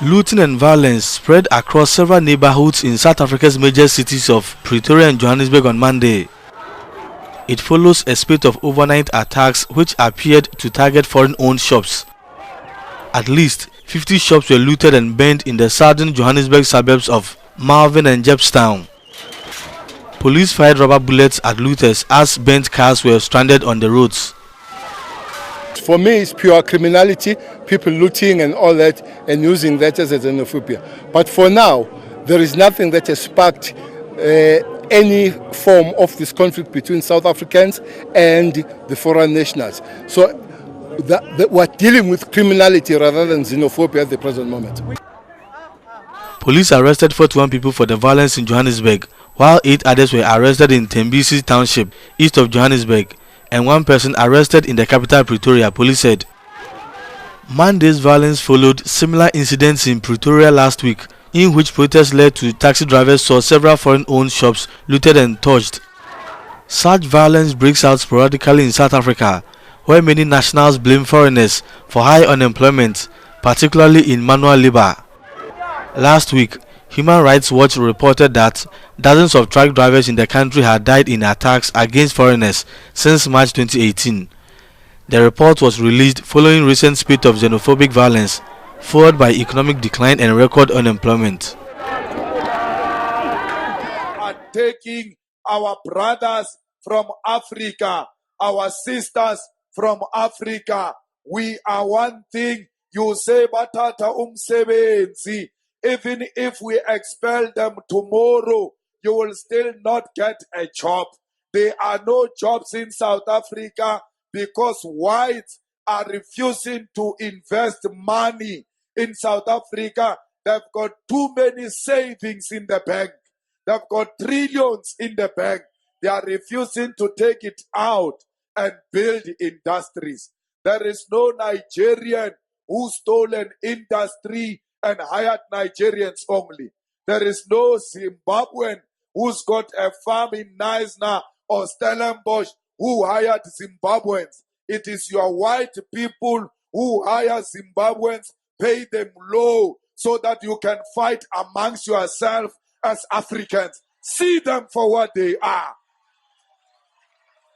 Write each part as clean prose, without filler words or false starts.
Looting and violence spread across several neighborhoods in South Africa's major cities of Pretoria and Johannesburg on Monday. It follows a spate of overnight attacks which appeared to target foreign-owned shops. At least 50 shops were looted and burned in the southern Johannesburg suburbs of Malvern and Jepstown. Police fired rubber bullets at looters as burnt cars were stranded on the roads. For me, it's pure criminality, people looting and all that, and using that as a xenophobia. But for now, there is nothing that has sparked any form of this conflict between South Africans and the foreign nationals. So we're dealing with criminality rather than xenophobia at the present moment. Police arrested 41 people for the violence in Johannesburg, while 8 others were arrested in Tembisi Township, east of Johannesburg, and 1 person arrested in the capital Pretoria, police said. Monday's violence followed similar incidents in Pretoria last week, in which protests led to taxi drivers saw several foreign-owned shops looted and torched. Such violence breaks out sporadically in South Africa, where many nationals blame foreigners for high unemployment, particularly in manual labor. Last week, Human Rights Watch reported that dozens of truck drivers in the country had died in attacks against foreigners since March 2018. The report was released following recent spate of xenophobic violence, followed by economic decline and record unemployment. Are taking our brothers from Africa, our sisters from Africa. We are one thing. You say batata umsebenzi. Even if we expel them tomorrow, you will still not get a job. There are no jobs in South Africa because whites are refusing to invest money in South Africa. They've got too many savings in the bank. They've got trillions in the bank. They are refusing to take it out and build industries. There is no Nigerian who stole an industry and hired Nigerians only. There is no Zimbabwean who's got a farm in Knysna or Stellenbosch who hired Zimbabweans. It is your white people who hire Zimbabweans, pay them low so that you can fight amongst yourself as Africans. See them for what they are.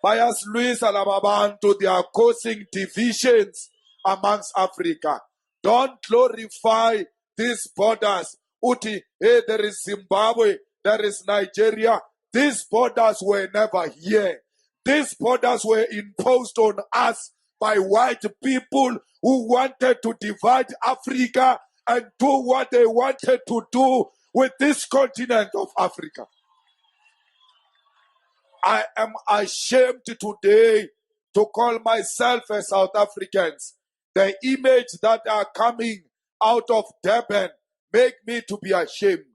Bias Luis Alababantu, they are causing divisions amongst Africa. Don't glorify these borders. Uti, hey, there is Zimbabwe, there is Nigeria. These borders were never here. These borders were imposed on us by white people who wanted to divide Africa and do what they wanted to do with this continent of Africa. I am ashamed today to call myself a South Africans. The image that are coming out of Durban make me to be ashamed.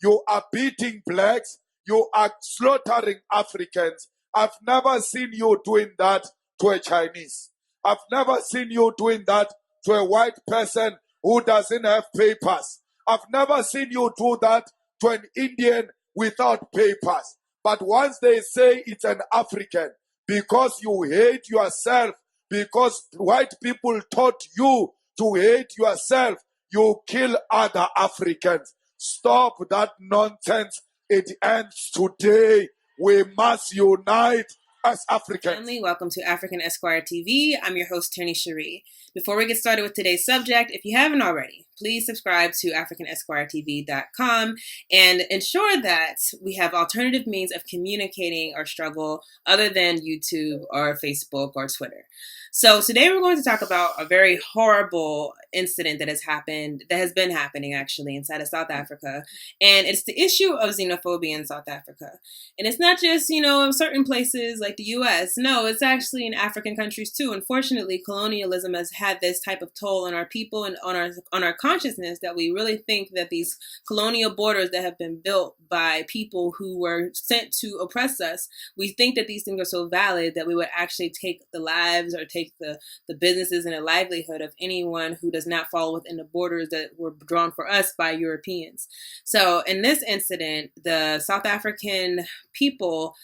You are beating blacks. You are slaughtering Africans. I've never seen you doing that to a Chinese. I've never seen you doing that to a white person who doesn't have papers. I've never seen you do that to an Indian without papers. But once they say it's an African, because you hate yourself, because white people taught you to hate yourself, you kill other Africans. Stop that nonsense. It ends today. We must unite as Africans. Family, welcome to African Esquire TV. I'm your host, Tony Cherie. Before we get started with today's subject, if you haven't already, please subscribe to AfricanEsquireTV.com and ensure that we have alternative means of communicating our struggle other than YouTube or Facebook or Twitter. So today we're going to talk about a very horrible incident that has been happening actually inside of South Africa. And it's the issue of xenophobia in South Africa. And it's not just, in certain places like the US. No, it's actually in African countries too. Unfortunately, colonialism has had this type of toll on our people and on our consciousness that we really think that these colonial borders that have been built by people who were sent to oppress us, we think that these things are so valid that we would actually take the lives or take the businesses and the livelihood of anyone who does not fall within the borders that were drawn for us by Europeans. So in this incident, the South African people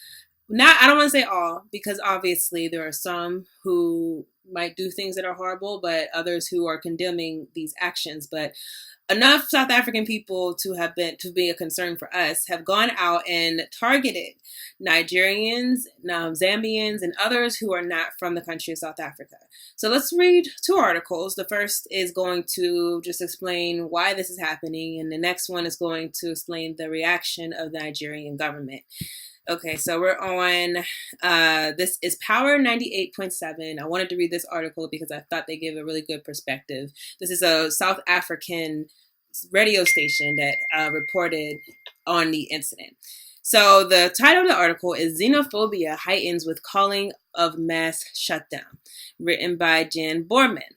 I don't want to say all, because obviously there are some who might do things that are horrible, but others who are condemning these actions. But enough South African people to be a concern for us have gone out and targeted Nigerians, Zambians, and others who are not from the country of South Africa. So let's read two articles. The first is going to just explain why this is happening, and the next one is going to explain the reaction of the Nigerian government. Okay, so we're on, this is Power 98.7. I wanted to read this article because I thought they gave a really good perspective. This is a South African radio station that reported on the incident. So the title of the article is Xenophobia Heightens with Calling of Mass Shutdown, written by Jan Borman.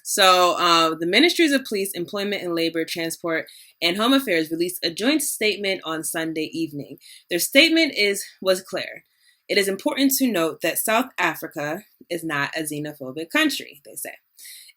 So the Ministries of Police, Employment and Labor, Transport, and Home Affairs released a joint statement on Sunday evening. Their statement was clear. It is important to note that South Africa is not a xenophobic country, they say.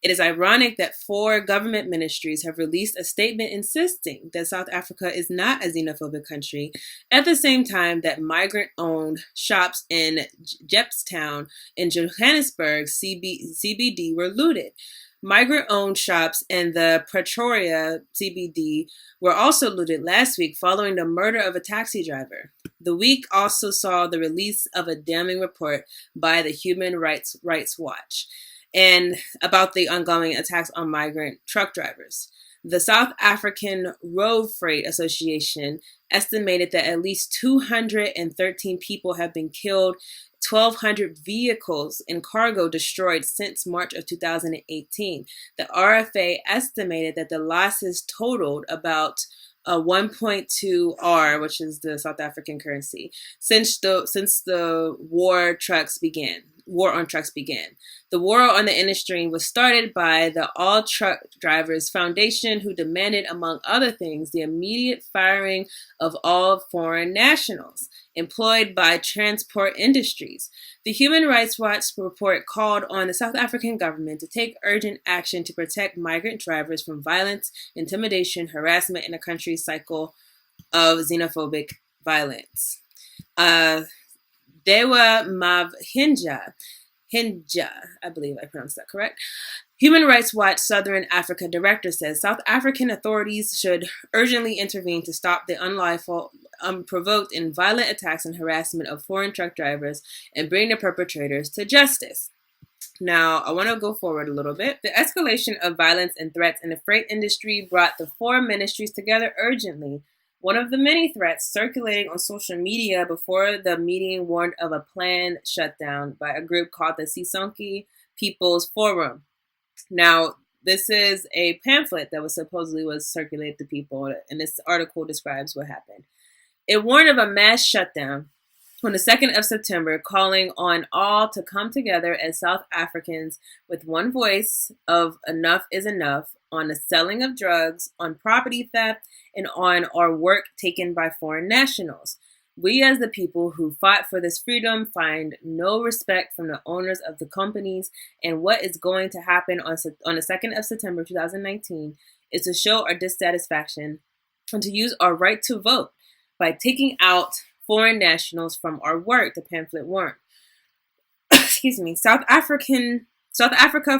It is ironic that 4 government ministries have released a statement insisting that South Africa is not a xenophobic country at the same time that migrant-owned shops in Jepstown in Johannesburg CBD were looted. Migrant-owned shops in the Pretoria CBD were also looted last week following the murder of a taxi driver. The week also saw the release of a damning report by the Human Rights Watch and about the ongoing attacks on migrant truck drivers. The South African Road Freight Association estimated that at least 213 people have been killed, 1,200 vehicles and cargo destroyed since March of 2018. The RFA estimated that the losses totaled about 1.2 R, which is the South African currency, since the war on trucks began. The war on the industry was started by the All Truck Drivers Foundation, who demanded, among other things, the immediate firing of all foreign nationals employed by transport industries. The Human Rights Watch report called on the South African government to take urgent action to protect migrant drivers from violence, intimidation, harassment, and the country's cycle of xenophobic violence. Dewa Mavhinja, I believe I pronounced that correct. Human Rights Watch Southern Africa director says South African authorities should urgently intervene to stop the unlawful, unprovoked, and violent attacks and harassment of foreign truck drivers and bring the perpetrators to justice. Now, I want to go forward a little bit. The escalation of violence and threats in the freight industry brought the 4 ministries together urgently. One of the many threats circulating on social media before the meeting warned of a planned shutdown by a group called the Sisonke People's Forum. Now, this is a pamphlet that was circulated to people, and this article describes what happened. It warned of a mass shutdown on the 2nd of September, calling on all to come together as South Africans with one voice of enough is enough on the selling of drugs, on property theft, and on our work taken by foreign nationals. We as the people who fought for this freedom find no respect from the owners of the companies, and what is going to happen on the 2nd of September 2019 is to show our dissatisfaction and to use our right to vote by taking out foreign nationals from our work, the pamphlet warned. Excuse me. South Africa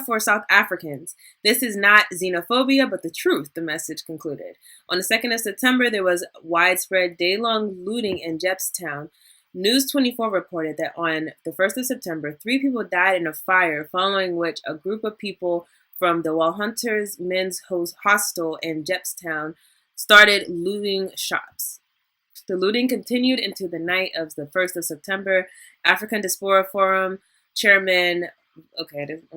for South Africans. This is not xenophobia, but the truth, the message concluded. On the 2nd of September, there was widespread day-long looting in Jepstown. News 24 reported that on the 1st of September, 3 people died in a fire, following which a group of people from the Walhunters Men's Hostel in Jepstown started looting shops. The looting continued into the night of the 1st of September. African Diaspora Forum Chairman, I'm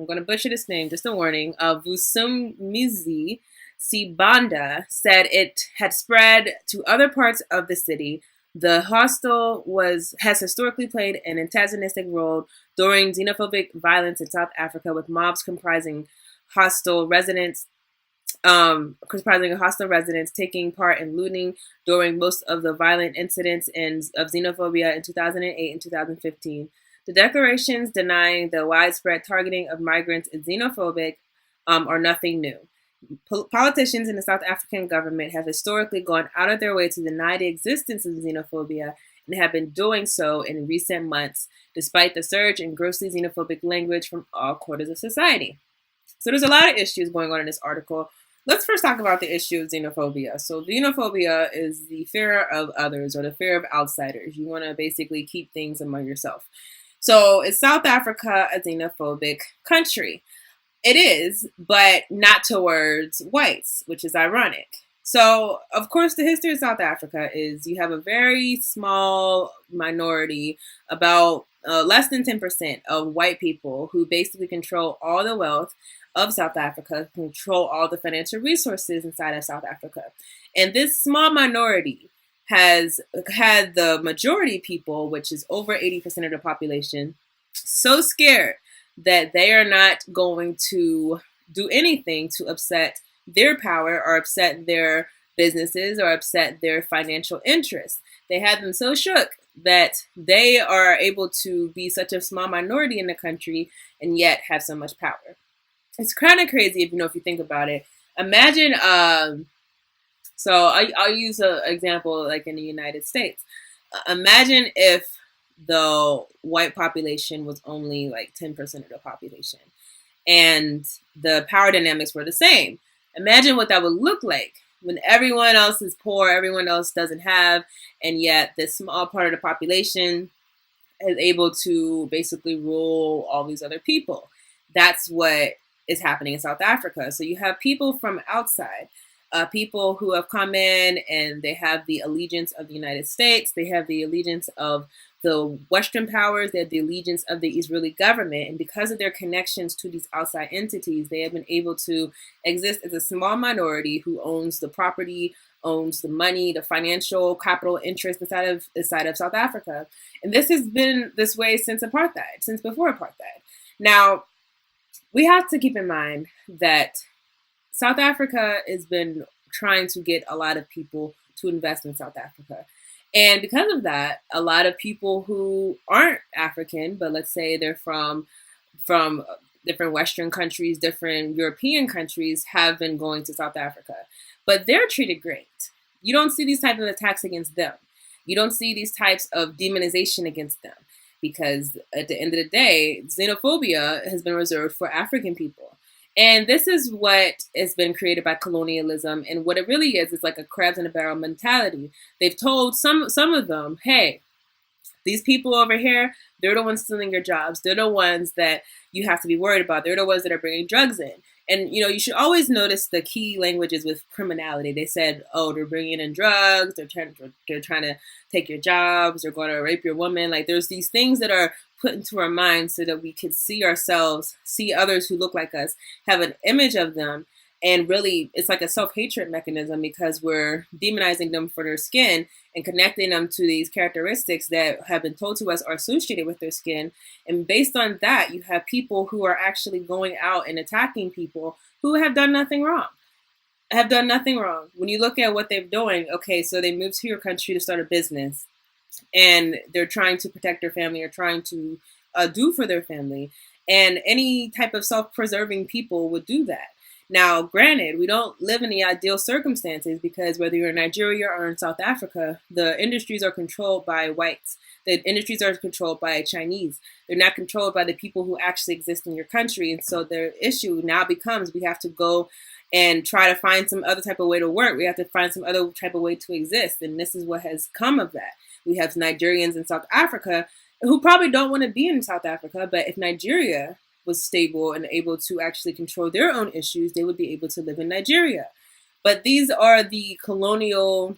going to butcher this name, just a warning, Vusumizi Sibanda said it had spread to other parts of the city. The hostel has historically played an antagonistic role during xenophobic violence in South Africa, with mobs comprising hostel residents taking part in looting during most of the violent incidents of xenophobia in 2008 and 2015. The declarations denying the widespread targeting of migrants is xenophobic are nothing new. Politicians in the South African government have historically gone out of their way to deny the existence of xenophobia and have been doing so in recent months, despite the surge in grossly xenophobic language from all quarters of society. So there's a lot of issues going on in this article. Let's first talk about the issue of xenophobia. So xenophobia is the fear of others or the fear of outsiders. You want to basically keep things among yourself. So is South Africa a xenophobic country? It is, but not towards whites, which is ironic. So, of course, the history of South Africa is you have a very small minority, about less than 10% of white people who basically control all the wealth of South Africa, control all the financial resources inside of South Africa. And this small minority has had the majority people, which is over 80% of the population, so scared that they are not going to do anything to upset their power or upset their businesses or upset their financial interests. They had them so shook that they are able to be such a small minority in the country and yet have so much power. It's kind of crazy if you think about it. Imagine, so I'll use an example like in the United States. Imagine if the white population was only like 10% of the population and the power dynamics were the same. Imagine what that would look like when everyone else is poor, everyone else doesn't have, and yet this small part of the population is able to basically rule all these other people. That's what is happening in South Africa. So you have people from outside, people who have come in and they have the allegiance of the United States, they have the allegiance of the Western powers, they have the allegiance of the Israeli government, and because of their connections to these outside entities, they have been able to exist as a small minority who owns the property, owns the money, the financial capital interest inside of South Africa. And this has been this way since apartheid, since before apartheid. Now, we have to keep in mind that South Africa has been trying to get a lot of people to invest in South Africa. And because of that, a lot of people who aren't African, but let's say they're from different Western countries, different European countries, have been going to South Africa. But they're treated great. You don't see these types of attacks against them. You don't see these types of demonization against them. Because at the end of the day, xenophobia has been reserved for African people. And this is what has been created by colonialism. And what it really is like a crabs in a barrel mentality. They've told some of them, hey, these people over here, they're the ones stealing your jobs. They're the ones that you have to be worried about. They're the ones that are bringing drugs in. And, you should always notice the key languages with criminality. They said, oh, they're bringing in drugs. They're trying to take your jobs. They're going to rape your woman. Like, there's these things that are put into our minds so that we could see ourselves, see others who look like us, have an image of them. And really, it's like a self-hatred mechanism because we're demonizing them for their skin and connecting them to these characteristics that have been told to us are associated with their skin. And based on that, you have people who are actually going out and attacking people who have done nothing wrong. When you look at what they're doing, okay, so they moved to your country to start a business and they're trying to protect their family or trying to do for their family. And any type of self-preserving people would do that. Now, granted, we don't live in the ideal circumstances because whether you're in Nigeria or in South Africa, the industries are controlled by whites. The industries are controlled by Chinese. They're not controlled by the people who actually exist in your country. And so the issue now becomes we have to go and try to find some other type of way to work. We have to find some other type of way to exist. And this is what has come of that. We have Nigerians in South Africa who probably don't want to be in South Africa, but if Nigeria was stable and able to actually control their own issues, they would be able to live in Nigeria. But these are the colonial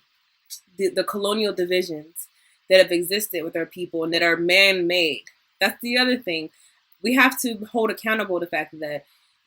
divisions that have existed with our people and that are man-made. That's the other thing. We have to hold accountable the fact that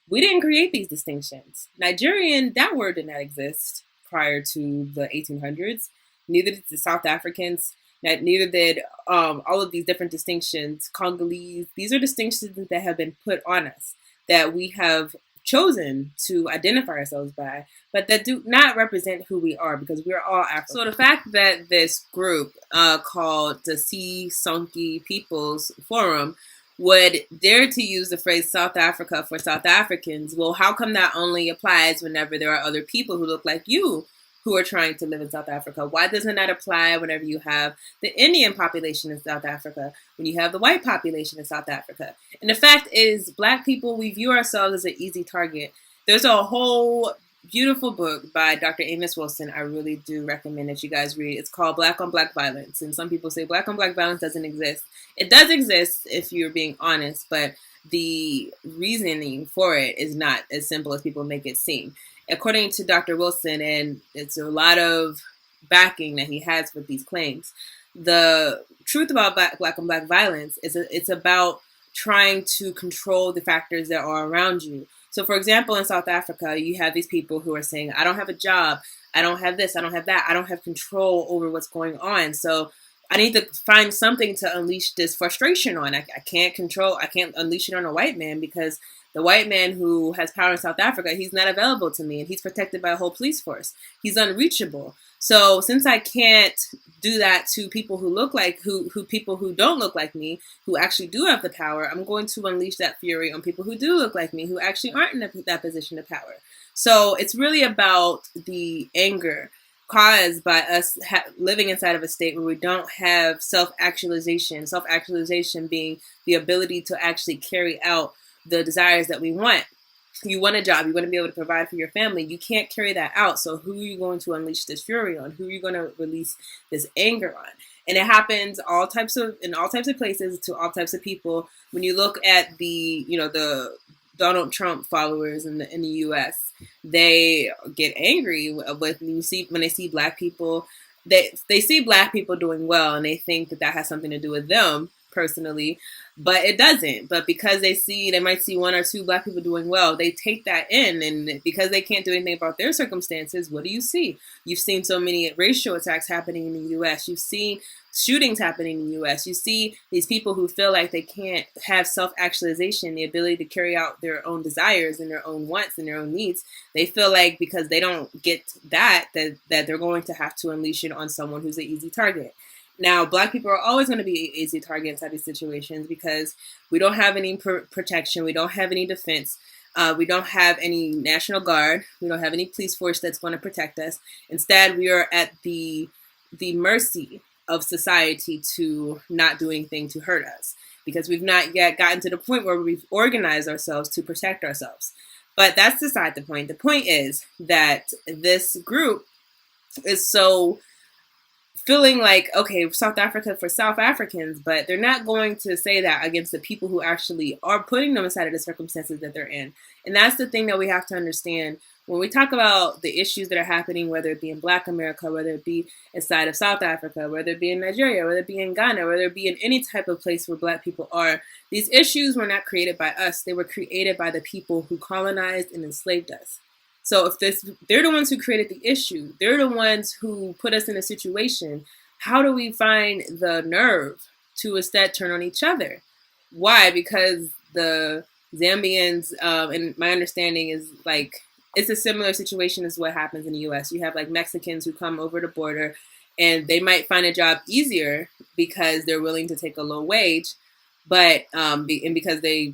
we didn't create these distinctions. Nigerian, that word did not exist prior to the 1800s. Neither did the South Africans. Neither did all of these different distinctions, Congolese. These are distinctions that have been put on us that we have chosen to identify ourselves by, but that do not represent who we are because we're all African. So the fact that this group called the Sonki People's Forum would dare to use the phrase South Africa for South Africans, well, how come that only applies whenever there are other people who look like you who are trying to live in South Africa? Why doesn't that apply whenever you have the Indian population in South Africa, when you have the white population in South Africa? And the fact is, Black people, we view ourselves as an easy target. There's a whole beautiful book by Dr. Amos Wilson I really do recommend that you guys read. It's called Black on Black Violence. And some people say Black on Black violence doesn't exist. It does exist if you're being honest, but the reasoning for it is not as simple as people make it seem. According to Dr. Wilson, and it's a lot of backing that he has with these claims, the truth about Black on Black violence is it's about trying to control the factors that are around you. So, for example, in South Africa, you have these people who are saying, I don't have a job, I don't have this, I don't have that, I don't have control over what's going on. So I need to find something to unleash this frustration on. I can't unleash it on a white man, because the white man who has power in South Africa, he's not available to me, and he's protected by a whole police force. He's unreachable. So since I can't do that to people who look like, people who don't look like me, who actually do have the power, I'm going to unleash that fury on people who do look like me, who actually aren't in that position of power. So it's really about the anger caused by us living inside of a state where we don't have self-actualization being the ability to actually carry out the desires that we want. You want a job, you want to be able to provide for your family. You can't carry that out. So who are you going to unleash this fury on? Who are you going to release this anger on? And it happens in all types of places to all types of people. When you look at the Donald Trump followers in the U.S., they get angry when they see Black people. They see Black people doing well, and they think that has something to do with them personally, but it doesn't. But because they might see one or two Black people doing well, they take that in, and because they can't do anything about their circumstances, what do you see? You've seen so many racial attacks happening in the U.S. You've seen shootings happening in the U.S. You see these people who feel like they can't have self-actualization, the ability to carry out their own desires and their own wants and their own needs. They feel like because they don't get that they're going to have to unleash it on someone who's an easy target. Now, Black people are always going to be an easy target inside these situations because we don't have any protection. We don't have any defense. We don't have any National Guard. We don't have any police force that's going to protect us. Instead, we are at the mercy of society to not do anything to hurt us, because we've not yet gotten to the point where we've organized ourselves to protect ourselves. But that's beside the point. The point is that this group is so feeling like, okay, South Africa for South Africans, but they're not going to say that against the people who actually are putting them inside of the circumstances that they're in. And that's the thing that we have to understand. When we talk about the issues that are happening, whether it be in Black America, whether it be inside of South Africa, whether it be in Nigeria, whether it be in Ghana, whether it be in any type of place where Black people are, these issues were not created by us. They were created by the people who colonized and enslaved us. So if they're the ones who created the issue, they're the ones who put us in a situation, how do we find the nerve to instead turn on each other? Why? Because the Zambians, and my understanding is like, it's a similar situation as what happens in the U.S. You have like Mexicans who come over the border, and they might find a job easier because they're willing to take a low wage, but and because they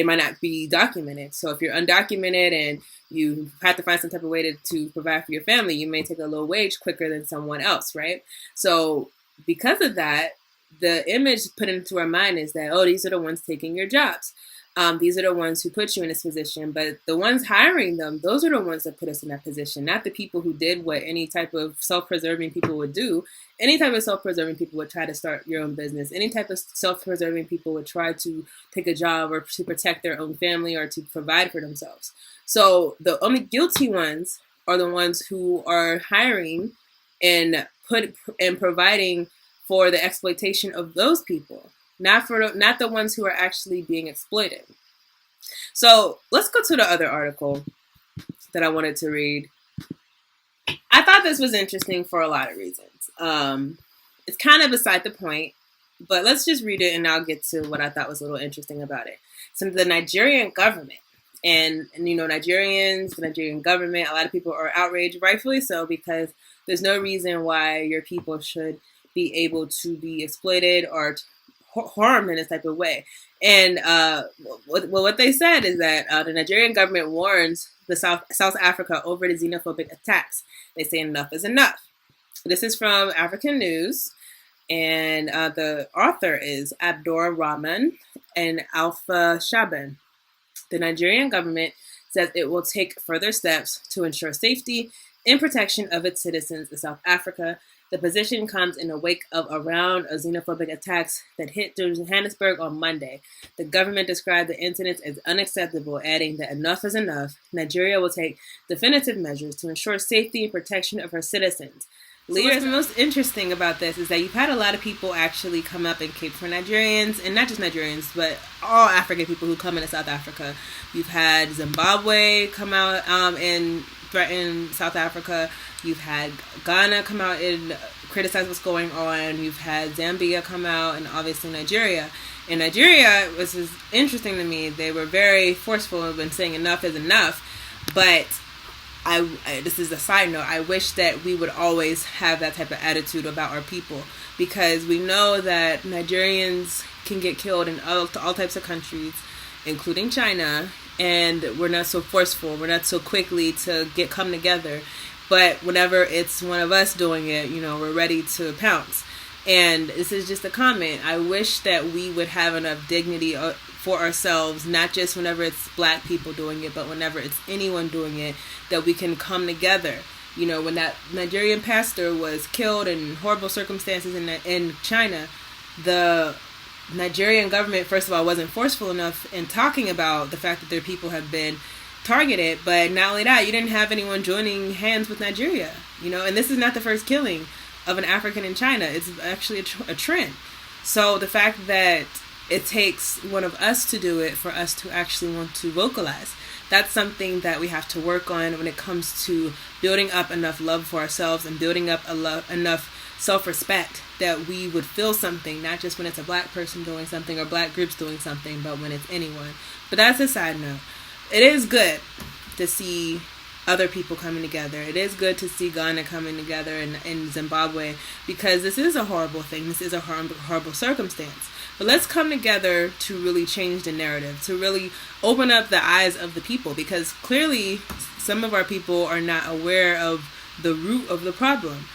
might not be documented. So if you're undocumented and you have to find some type of way to provide for your family, you may take a low wage quicker than someone else, right? So because of that, the image put into our mind is that, oh, these are the ones taking your jobs. These are the ones who put you in this position, but the ones hiring them, those are the ones that put us in that position, not the people who did what any type of self-preserving people would do. Any type of self-preserving people would try to start your own business. Any type of self-preserving people would try to take a job or to protect their own family or to provide for themselves. So the only guilty ones are the ones who are hiring and providing for the exploitation of those people. Not the ones who are actually being exploited. So let's go to the other article that I wanted to read. I thought this was interesting for a lot of reasons. It's kind of beside the point, but let's just read it and I'll get to what I thought was a little interesting about it. So the Nigerian government and Nigerians, the Nigerian government, a lot of people are outraged, rightfully so, because there's no reason why your people should be able to be exploited or harmed in this type of way. And what they said is that the Nigerian government warns the South Africa over the xenophobic attacks. They say enough is enough. This is from African News, and the author is Abdur Rahman and Alpha Shaban. The Nigerian government says it will take further steps to ensure safety and protection of its citizens in South Africa. The position comes in the wake of a round of xenophobic attacks that hit Johannesburg on Monday. The government described the incidents as unacceptable, adding that enough is enough. Nigeria will take definitive measures to ensure safety and protection of her citizens. So what's the most interesting about this is that you've had a lot of people actually come up and cape for Nigerians, and not just Nigerians, but all African people who come into South Africa. You've had Zimbabwe come out and threaten South Africa. You've had Ghana come out and criticize what's going on. You've had Zambia come out, and obviously Nigeria. In Nigeria, which is interesting to me, they were very forceful in saying enough is enough, but I this is a side note, I wish that we would always have that type of attitude about our people, because we know that Nigerians can get killed in all types of countries, including China, and we're not so forceful, we're not so quickly to come together, but whenever it's one of us doing it, we're ready to pounce. And this is just a comment. I wish that we would have enough dignity for ourselves, not just whenever it's black people doing it, but whenever it's anyone doing it, that we can come together. When that Nigerian pastor was killed in horrible circumstances in China, the Nigerian government, first of all, wasn't forceful enough in talking about the fact that their people have been targeted, but not only that, you didn't have anyone joining hands with Nigeria, and this is not the first killing of an African in China. It's actually a trend. So the fact that it takes one of us to do it for us to actually want to vocalize, that's something that we have to work on when it comes to building up enough love for ourselves and building up enough self-respect that we would feel something, not just when it's a black person doing something or black groups doing something, but when it's anyone. But that's a side note. It is good to see other people coming together. It is good to see Ghana coming together in Zimbabwe, because this is a horrible thing. This is a horrible circumstance. But let's come together to really change the narrative, to really open up the eyes of the people, because clearly some of our people are not aware of the root of the problem,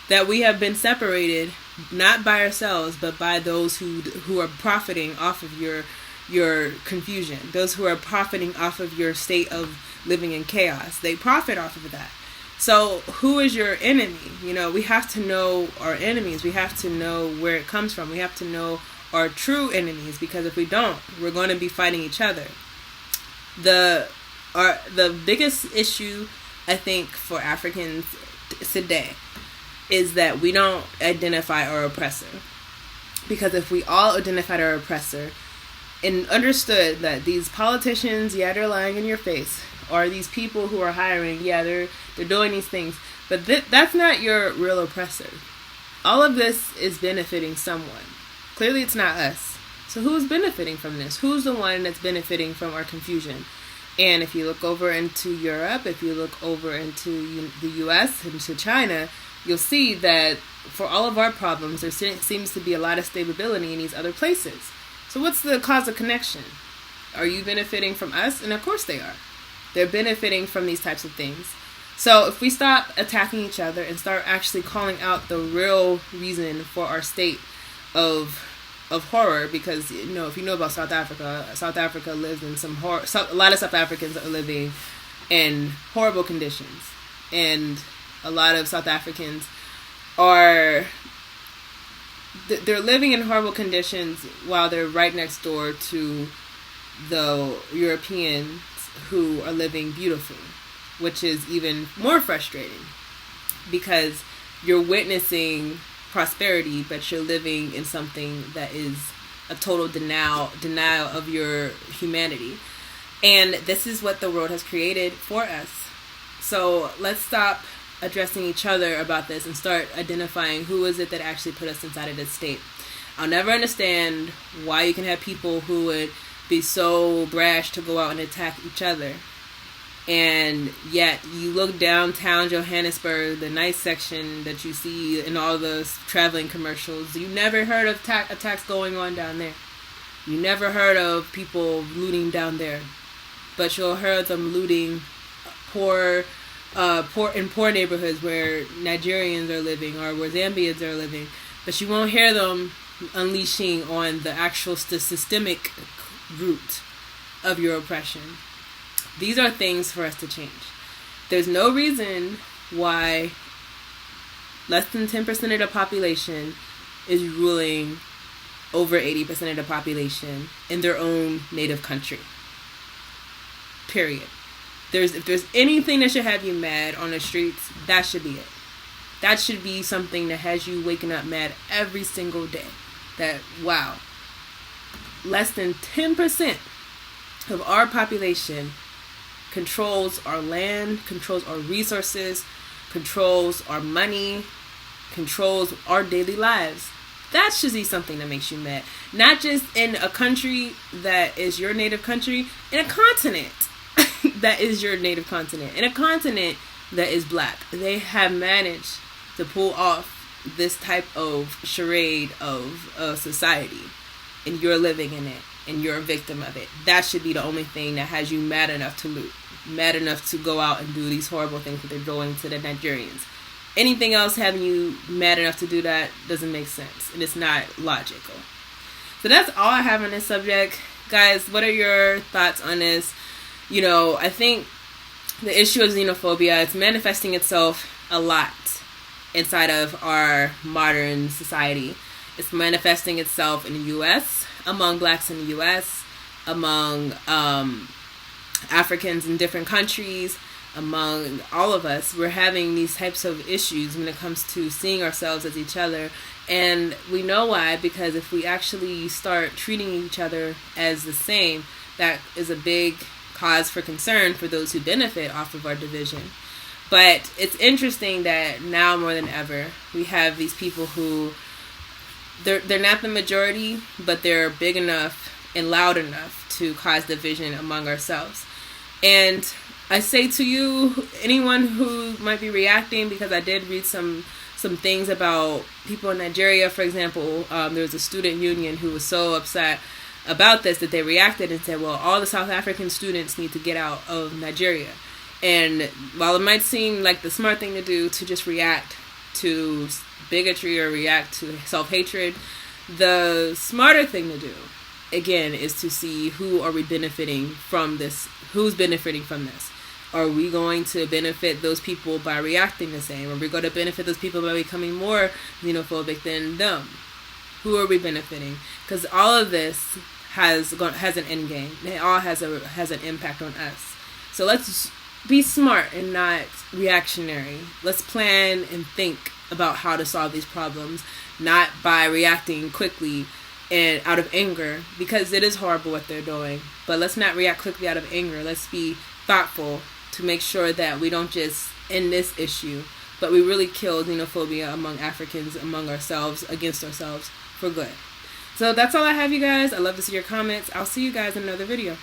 that we have been separated not by ourselves, but by those who are profiting off of your confusion, those who are profiting off of your state of living in chaos. They profit off of that. So who is your enemy? We have to know our enemies. We have to know where it comes from. We have to know our true enemies, because if we don't, we're going to be fighting each other. The biggest issue, I think, for Africans today is that we don't identify our oppressor. Because if we all identified our oppressor and understood that these politicians, they're lying in your face, or these people who are hiring, they're doing these things, but that's not your real oppressor. All of this is benefiting someone. Clearly it's not us. So who's benefiting from this? Who's the one that's benefiting from our confusion? And if you look over into Europe, if you look over into the US, into China, you'll see that for all of our problems, there seems to be a lot of stability in these other places. So what's the cause of connection? Are you benefiting from us? And of course they are. They're benefiting from these types of things. So if we stop attacking each other and start actually calling out the real reason for our state of horror, because if you know about South Africa lives in some horror. A lot of South Africans are living in horrible conditions, and a lot of South Africans they're living in horrible conditions while they're right next door to the Europeans who are living beautifully, which is even more frustrating, because you're witnessing prosperity, but you're living in something that is a total denial of your humanity. And this is what the world has created for us. So let's stop addressing each other about this and start identifying who is it that actually put us inside of this state. I'll never understand why you can have people who would be so brash to go out and attack each other, and yet you look downtown Johannesburg, the nice section that you see in all the traveling commercials, you never heard of attacks going on down there. You never heard of people looting down there, but you'll hear them looting poor neighborhoods where Nigerians are living or where Zambians are living, but you won't hear them unleashing on the actual systemic root of your oppression. These are things for us to change. There's no reason why less than 10% of the population is ruling over 80% of the population in their own native country. Period. If there's anything that should have you mad on the streets, that should be it. That should be something that has you waking up mad every single day. That, wow, less than 10% of our population controls our land, controls our resources, controls our money, controls our daily lives. That should be something that makes you mad. Not just in a country that is your native country, in a continent that is your native continent, in a continent that is black. They have managed to pull off this type of charade of society, and you're living in it, and you're a victim of it. That should be the only thing that has you mad enough to loot, mad enough to go out and do these horrible things that they're doing to the Nigerians. Anything else having you mad enough to do that doesn't make sense, and it's not logical. So that's all I have on this subject. Guys, what are your thoughts on this? I think the issue of xenophobia, it's manifesting itself a lot inside of our modern society. It's manifesting itself in the U.S., among blacks in the U.S., among Africans in different countries, among all of us. We're having these types of issues when it comes to seeing ourselves as each other. And we know why, because if we actually start treating each other as the same, that is a big cause for concern for those who benefit off of our division. But it's interesting that now more than ever, we have these people who, they're not the majority, but they're big enough and loud enough to cause division among ourselves. And I say to you, anyone who might be reacting, because I did read some things about people in Nigeria, for example. There was a student union who was so upset about this that they reacted and said, well, all the South African students need to get out of Nigeria. And while it might seem like the smart thing to do to just react to bigotry or react to self-hatred, the smarter thing to do, again, is to see who are we benefiting from this, who's benefiting from this. Are we going to benefit those people by reacting the same? Are we going to benefit those people by becoming more xenophobic than them? Who are we benefiting? Because all of this has an end game. It all has an impact on us. So let's be smart and not reactionary. Let's plan and think about how to solve these problems, not by reacting quickly and out of anger, because it is horrible what they're doing. But let's not react quickly out of anger. Let's be thoughtful to make sure that we don't just end this issue, but we really kill xenophobia among Africans, among ourselves, against ourselves for good. So that's all I have, you guys. I love to see your comments. I'll see you guys in another video.